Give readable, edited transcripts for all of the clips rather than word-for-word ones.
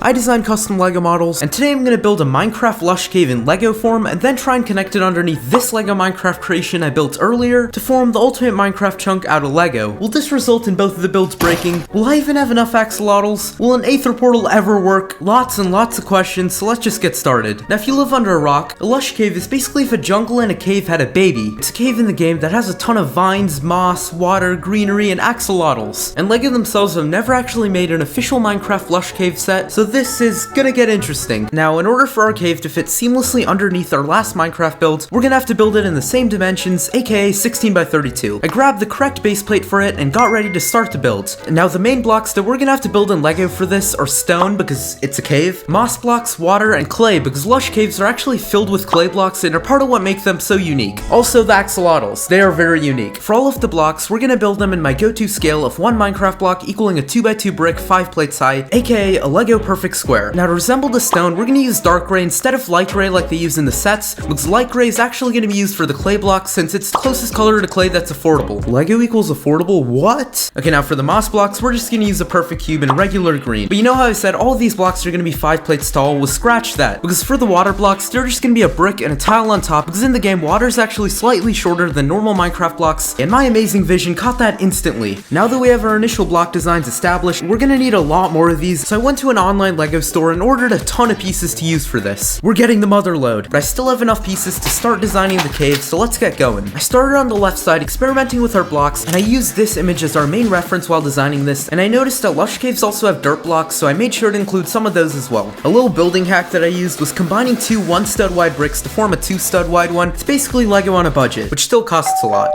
I design custom LEGO models, and today I'm going to build a Minecraft lush cave in LEGO form, and then try and connect it underneath this LEGO Minecraft creation I built earlier to form the ultimate Minecraft chunk out of LEGO. Will this result in both of the builds breaking? Will I even have enough axolotls? Will an Aether portal ever work? Lots and lots of questions, so let's just get started. Now if you live under a rock, a lush cave is basically if a jungle and a cave had a baby. It's a cave in the game that has a ton of vines, moss, water, greenery, and axolotls. And LEGO themselves have never actually made an official Minecraft lush cave set, so this is gonna get interesting. Now, in order for our cave to fit seamlessly underneath our last Minecraft build, we're gonna have to build it in the same dimensions, aka 16 by 32. I grabbed the correct base plate for it and got ready to start the build. Now, the main blocks that we're gonna have to build in LEGO for this are stone, because it's a cave, moss blocks, water, and clay, because lush caves are actually filled with clay blocks and are part of what makes them so unique. Also, the axolotls. They are very unique. For all of the blocks, we're gonna build them in my go-to scale of 1 Minecraft block equaling a 2x2 brick 5 plates high, aka a LEGO perfect square. Now to resemble the stone, we're gonna use dark gray instead of light gray like they use in the sets, because light gray is actually gonna be used for the clay blocks since it's the closest color to clay that's affordable. LEGO equals affordable? What? Okay, now for the moss blocks, we're just gonna use a perfect cube in regular green. But you know how I said all of these blocks are gonna be 5 plates tall? Well, scratch that. Because for the water blocks, they're just gonna be a brick and a tile on top, because in the game, water is actually slightly shorter than normal Minecraft blocks, and my amazing vision caught that instantly. Now that we have our initial block designs established, we're gonna need a lot more of these, so I went to an online LEGO store and ordered a ton of pieces to use for this. We're getting the mother load, but I still have enough pieces to start designing the cave, so let's get going. I started on the left side experimenting with our blocks, and I used this image as our main reference while designing this, and I noticed that lush caves also have dirt blocks, so I made sure to include some of those as well. A little building hack that I used was combining two 1 stud wide bricks to form a 2 stud wide one. It's basically LEGO on a budget, which still costs a lot.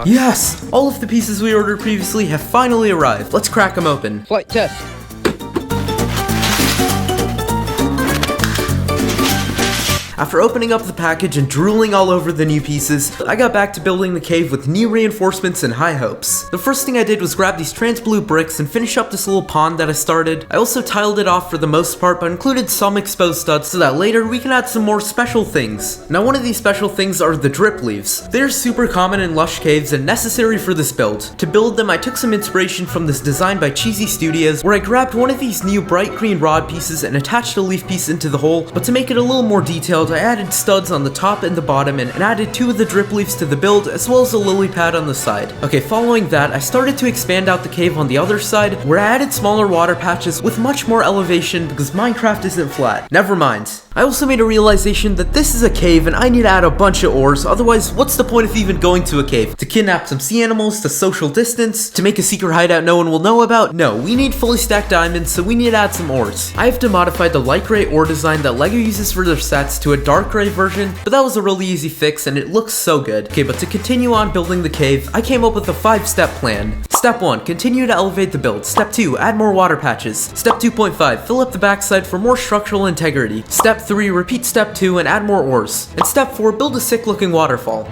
Yes! All of the pieces we ordered previously have finally arrived. Let's crack them open. Flight test. After opening up the package and drooling all over the new pieces, I got back to building the cave with new reinforcements and high hopes. The first thing I did was grab these trans blue bricks and finish up this little pond that I started. I also tiled it off for the most part, but included some exposed studs so that later we can add some more special things. Now one of these special things are the drip leaves. They're super common in lush caves and necessary for this build. To build them, I took some inspiration from this design by Cheesy Studios, where I grabbed one of these new bright green rod pieces and attached a leaf piece into the hole, but to make it a little more detailed, I added studs on the top and the bottom and added 2 of the drip leaves to the build, as well as a lily pad on the side. Okay, following that, I started to expand out the cave on the other side, where I added smaller water patches with much more elevation because Minecraft isn't flat. Never mind. I also made a realization that this is a cave and I need to add a bunch of ores, otherwise what's the point of even going to a cave? To kidnap some sea animals, to social distance, to make a secret hideout no one will know about? No, we need fully stacked diamonds, so we need to add some ores. I have to modify the light gray ore design that LEGO uses for their sets to a dark gray version, but that was a really easy fix and it looks so good. Okay, but to continue on building the cave, I came up with a 5-step plan. Step 1, continue to elevate the build. Step 2, add more water patches. Step 2.5, fill up the backside for more structural integrity. Step 3, repeat step 2 and add more ores. And step 4, build a sick looking waterfall.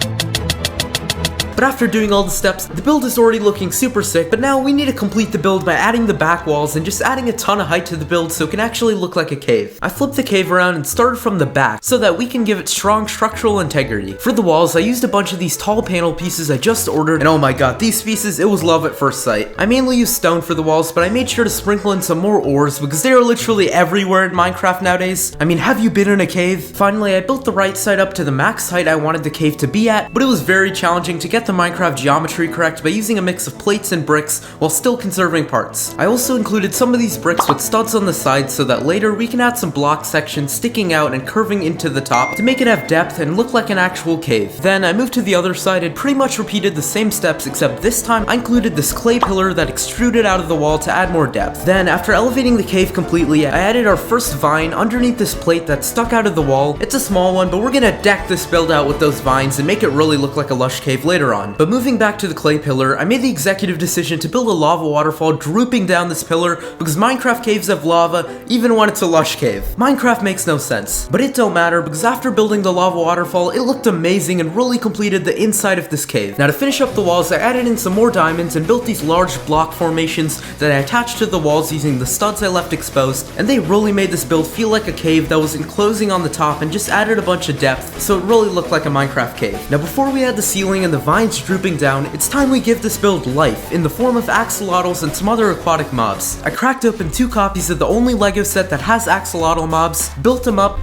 But after doing all the steps, the build is already looking super sick, but now we need to complete the build by adding the back walls and just adding a ton of height to the build so it can actually look like a cave. I flipped the cave around and started from the back so that we can give it strong structural integrity. For the walls, I used a bunch of these tall panel pieces I just ordered, and oh my god, these pieces, it was love at first sight. I mainly used stone for the walls, but I made sure to sprinkle in some more ores because they are literally everywhere in Minecraft nowadays. I mean, have you been in a cave? Finally, I built the right side up to the max height I wanted the cave to be at, but it was very challenging to get the Minecraft geometry correct by using a mix of plates and bricks while still conserving parts. I also included some of these bricks with studs on the sides so that later we can add some block sections sticking out and curving into the top to make it have depth and look like an actual cave. Then I moved to the other side and pretty much repeated the same steps, except this time I included this clay pillar that extruded out of the wall to add more depth. Then after elevating the cave completely, I added our first vine underneath this plate that stuck out of the wall. It's a small one, but we're gonna deck this build out with those vines and make it really look like a lush cave later on. But moving back to the clay pillar, I made the executive decision to build a lava waterfall drooping down this pillar because Minecraft caves have lava even when it's a lush cave. Minecraft makes no sense, but it don't matter because after building the lava waterfall, it looked amazing and really completed the inside of this cave. Now to finish up the walls, I added in some more diamonds and built these large block formations that I attached to the walls using the studs I left exposed, and they really made this build feel like a cave that was enclosing on the top and just added a bunch of depth so it really looked like a Minecraft cave. Now before we add the ceiling and the vines vines drooping down, it's time we give this build life in the form of axolotls and some other aquatic mobs. I cracked open 2 copies of the only LEGO set that has axolotl mobs, built them up,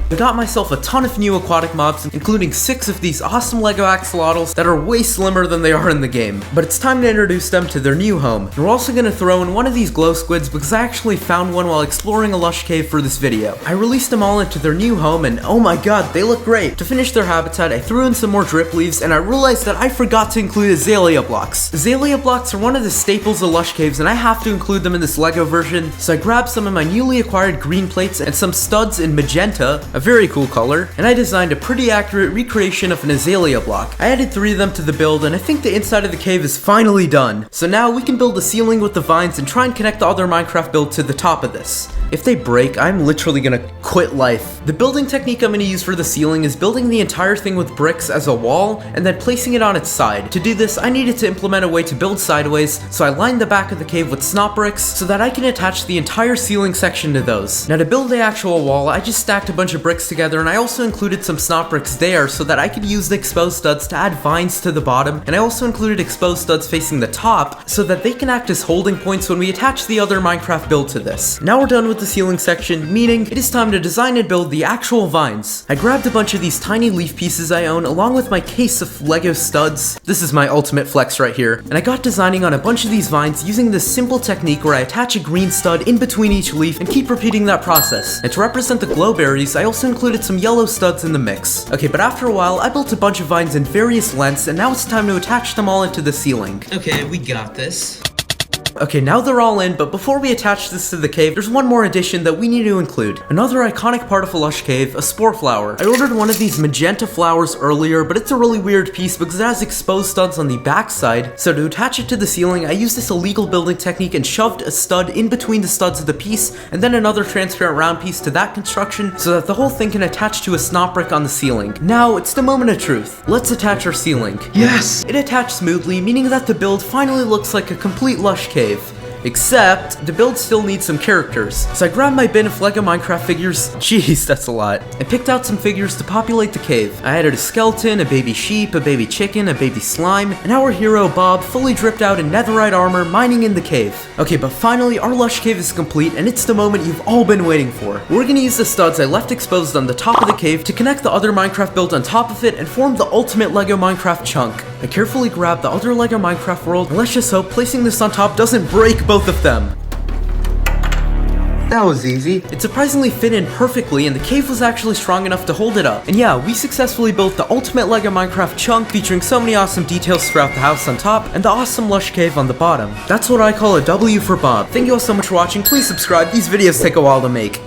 I got myself a ton of new aquatic mobs, including 6 of these awesome LEGO axolotls that are way slimmer than they are in the game. But it's time to introduce them to their new home. And we're also gonna throw in one of these glow squids because I actually found one while exploring a lush cave for this video. I released them all into their new home and oh my god, they look great. To finish their habitat, I threw in some more drip leaves and I realized that I forgot to include azalea blocks. Azalea blocks are one of the staples of lush caves and I have to include them in this LEGO version. So I grabbed some of my newly acquired green plates and some studs in magenta, a very cool color, and I designed a pretty accurate recreation of an azalea block. I added 3 of them to the build, and I think the inside of the cave is finally done. So now we can build a ceiling with the vines and try and connect the other Minecraft build to the top of this. If they break, I'm literally gonna quit life. The building technique I'm gonna use for the ceiling is building the entire thing with bricks as a wall, and then placing it on its side. To do this, I needed to implement a way to build sideways, so I lined the back of the cave with snot bricks so that I can attach the entire ceiling section to those. Now to build the actual wall, I just stacked a bunch of bricks together, and I also included some snot bricks there so that I could use the exposed studs to add vines to the bottom, and I also included exposed studs facing the top so that they can act as holding points when we attach the other Minecraft build to this. Now we're done with the ceiling section, meaning it is time to design and build the actual vines. I grabbed a bunch of these tiny leaf pieces I own along with my case of LEGO studs. This is my ultimate flex right here, and I got designing on a bunch of these vines using this simple technique where I attach a green stud in between each leaf and keep repeating that process. And to represent the glow berries, I also included some yellow studs in the mix. Okay, but after a while, I built a bunch of vines in various lengths, and now it's time to attach them all into the ceiling. Okay, we got this. Okay, now they're all in, but before we attach this to the cave, there's one more addition that we need to include. Another iconic part of a lush cave, a spore flower. I ordered one of these magenta flowers earlier, but it's a really weird piece because it has exposed studs on the back side. So to attach it to the ceiling, I used this illegal building technique and shoved a stud in between the studs of the piece, and then another transparent round piece to that construction so that the whole thing can attach to a snot brick on the ceiling. Now, it's the moment of truth. Let's attach our ceiling. Yes! It attached smoothly, meaning that the build finally looks like a complete lush cave. Except, the build still needs some characters. So I grabbed my bin of LEGO Minecraft figures, jeez, that's a lot, and picked out some figures to populate the cave. I added a skeleton, a baby sheep, a baby chicken, a baby slime, and our hero Bob fully dripped out in netherite armor mining in the cave. Okay, but finally our lush cave is complete, and it's the moment you've all been waiting for. We're gonna use the studs I left exposed on the top of the cave to connect the other Minecraft build on top of it and form the ultimate LEGO Minecraft chunk. I carefully grabbed the other LEGO Minecraft world, and let's just hope placing this on top doesn't break both of them. That was easy. It surprisingly fit in perfectly, and the cave was actually strong enough to hold it up. And yeah, we successfully built the ultimate LEGO Minecraft chunk featuring so many awesome details throughout the house on top and the awesome lush cave on the bottom. That's what I call a W for Bob. Thank you all so much for watching. Please subscribe. These videos take a while to make.